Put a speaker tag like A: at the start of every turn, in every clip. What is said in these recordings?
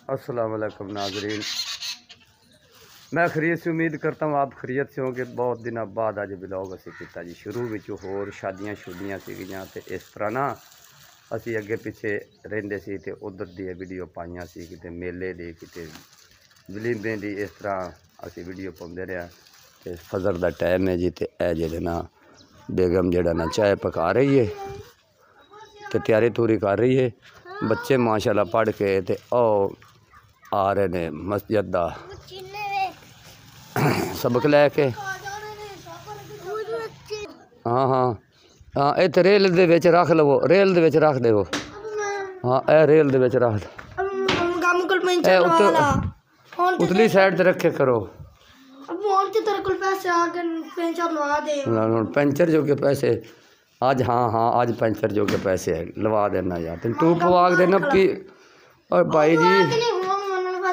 A: अस्सलाम वालेकुम नाजरीन, मैं खरीद से उम्मीद करता हूँ आप खरीद से होंगे। बहुत दिनों बाद अज ब्लॉग असी किया जी। शुरू में होर शादियाँ शुदियाँ सीगियां ते इस तरह ना असी अगे पिछे रहिंदे सी ते उधर दी वीडियो पाइयां सी, किते मेले दी किते वलीमे दी, इस तरह असी वीडियो पाउंदे रहे। ते फजर दा टाइम है जी, ते ए जेह्ड़े ना बेगम जेड़ा ना चाय पका रही है ते तैयारी तूरी कर रही है। बच्चे माशाल्लाह पढ़ के ते ओ आ रहे ने मस्जिद दा सबक लैके। हाँ हाँ हाँ, इत्थे रेल दे विच रख लवो, रेल दे विच रख देवो। हाँ ए रेल दे विच रख उतली साइड ते रखे करो। पंचर जो के पैसे आज, हाँ हाँ आज पंचर जो के पैसे है लवा देना यार। तेन टूब पवा देना पी। और भाई जी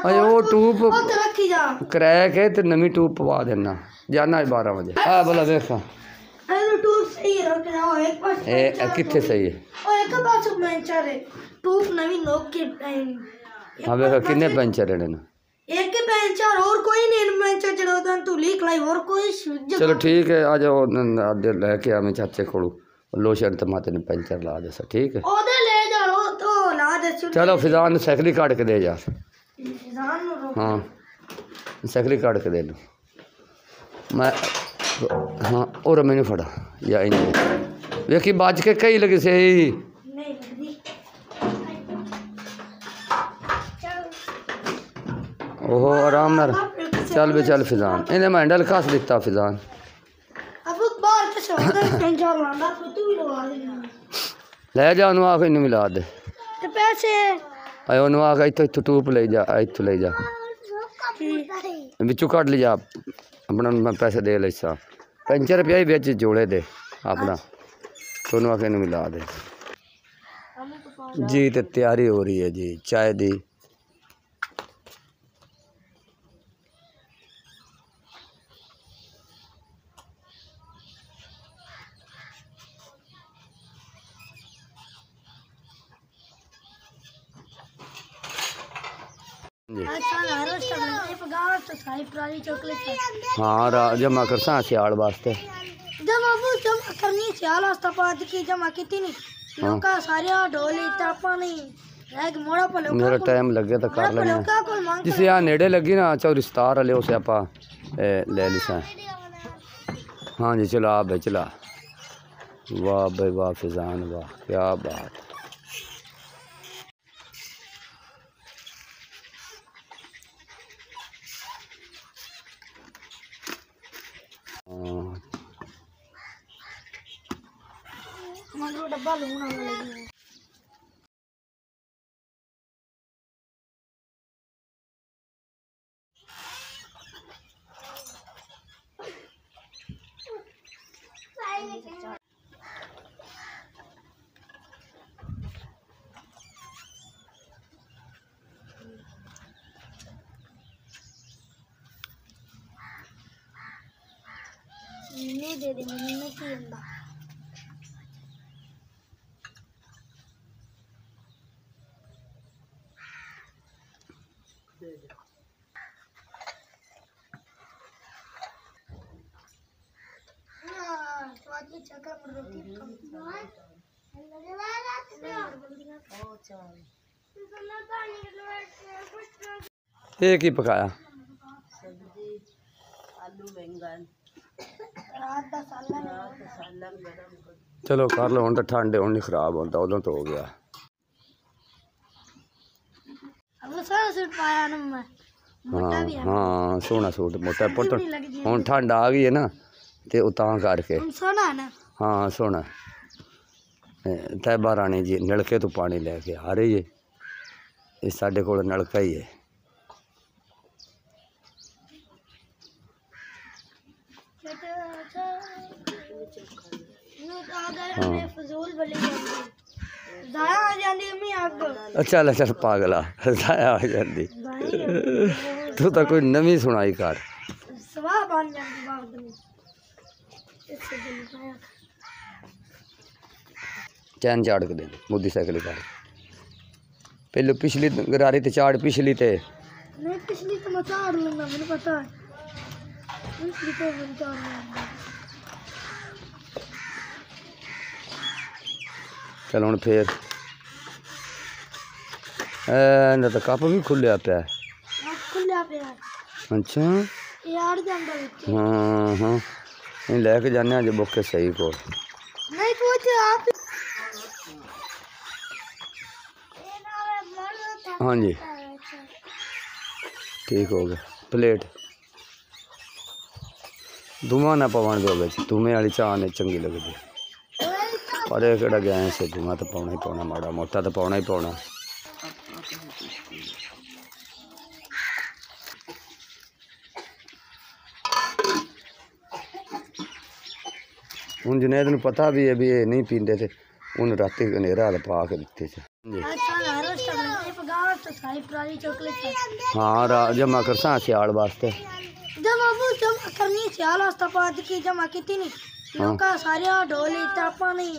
A: अरे वो टूब क्रैक है तो नवी टूब पवा देना। जाना है 12 बजे। हाँ बोला देखा कितने सही है। हाँ देखा किन्ने पंचर है ना।
B: एक पंचर और कोई नहीं पंचर चढ़ाता तू लीक लाई और कोई।
A: चलो ठीक है आ जाओ लेके आ मैं चाचे को लोशन तो माते ने पंचर ला दे सा। ठीक है
B: ओदे ले जाओ तो ला दे।
A: चलो फिजान साइकिल काट के दे यार। हाँ साइकिल काट के दे दो मैं। हाँ और मैंने फड़ा या इन देखी बाज के कई लगी सही। ओहो आराम नाल चल बे चल फिजान। इन्हें मैं हैंडल कस दिता फिजान। ले जा उन्होंने आख इन मिला दे
B: पैसे।
A: आयो उन्होंने आख इतों इतों टूप ले जा, इतों ले जा बिचू कट ली जा अपना। मैं पैसे दे सा पंचर पिया बिच जोड़े दे अपना तो उन्होंने आख इन मिला दे जी। तो तैयारी हो रही है जी चाय दी। हाँ जमा कर सियाल वास्ते
B: जमा करनी सियाल वास्ते पाद की जमा की नहीं लोका सारे ढोली तापा नहीं मोड़ा पर
A: मेरा टाइम लगे तो कर लेंगे। जिसे यहाँ नेड़े लगी ना चौ रिश्तेदार वाले उसे आप ले लिसा। हाँ जी चला भाई चला। वाह भाई वाह फिजान वाह क्या बात।
B: डब्बा लूना लगी नहीं दे दे मैंने की अंदा
A: ये की पकाया
C: सब्जी आलू बैंगन
A: चलो कर लो हम तो ठंड हूँ नहीं खराब होता उदों तो हो गया। हाँ हाँ सोहना सूट मोटा पुट हूँ ठंड आ गई है ना तो उतां करके। हाँ सोहना तैयबा रानी जी नलके तो पानी लैके आ रही है। ये साढ़े को नलका ही है। चल चल पागला जाया आ जाती तू तो कोई नवी सुनाई कर। चैन चाड़ के दे मोदी साइकिल कर। पहले पिछली गरारी ते चाड़ पिछली ते
B: नहीं पिछली तो मैं चाड़ लूंगा मुझे पता है पिछली तो मैं चाड़ लूंगा
A: चल हुण फिर ना तो कप भी खुलिया पिया
B: खुलिया पे
A: अच्छा
B: यार जांदा विच
A: हाँ हाँ नहीं लैके जाने अज बुके सही को
B: नहीं पूछ आप
A: हाँ जी ठीक हो गया प्लेट धुआं ना पवन दो धुएं वाली चाह ने चंगी लगती पर यह कि गैस है धुआं तो पाना ही पाना माड़ा मोटा तो पाना ही पाना हूँ जुनेद नूं पता भी है भी ये नहीं पींदे थे उन्हें राती हनेरा हाल पा के दिते थे जी हाँ जमा कर सियाल वास्ते
B: जमा करनी सियाल वास्ते पाद की जमा की नहीं लोका सारे ढोली तापा नहीं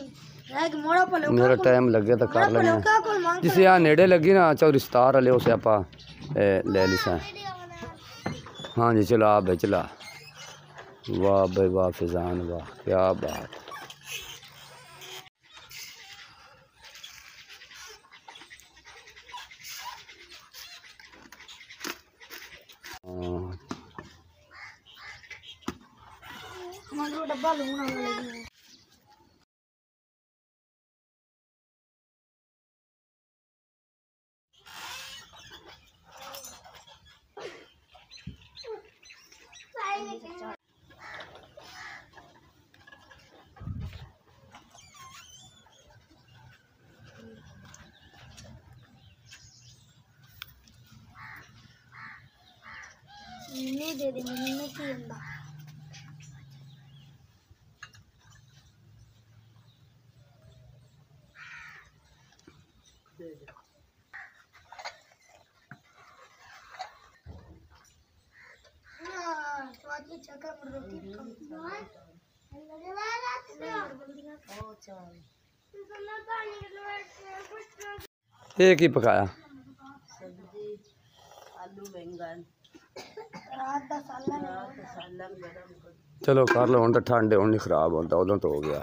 B: रैग मोड़ा पर
A: मेरा टाइम लगे तो कर लेंगे जिसे यहाँ नेड़े लगी ना चौ रिश्तेदार वाले उसे आप ले ली सा हाँ जी चला भाई चला वाह भाई वाह फिजान वाह क्या बात
B: हमारा डब्बा लूंगा लगी नहीं दे दे मैंने नहीं पींदा स्वादी चक्कर पर रोटी
A: ये की पकाया
C: सब्जी आलू बैंगन
B: रात दा सालन
C: सालन गरम कर
A: चलो कर लो हम तो ठंड हूँ नहीं खराब होता उदों तो हो गया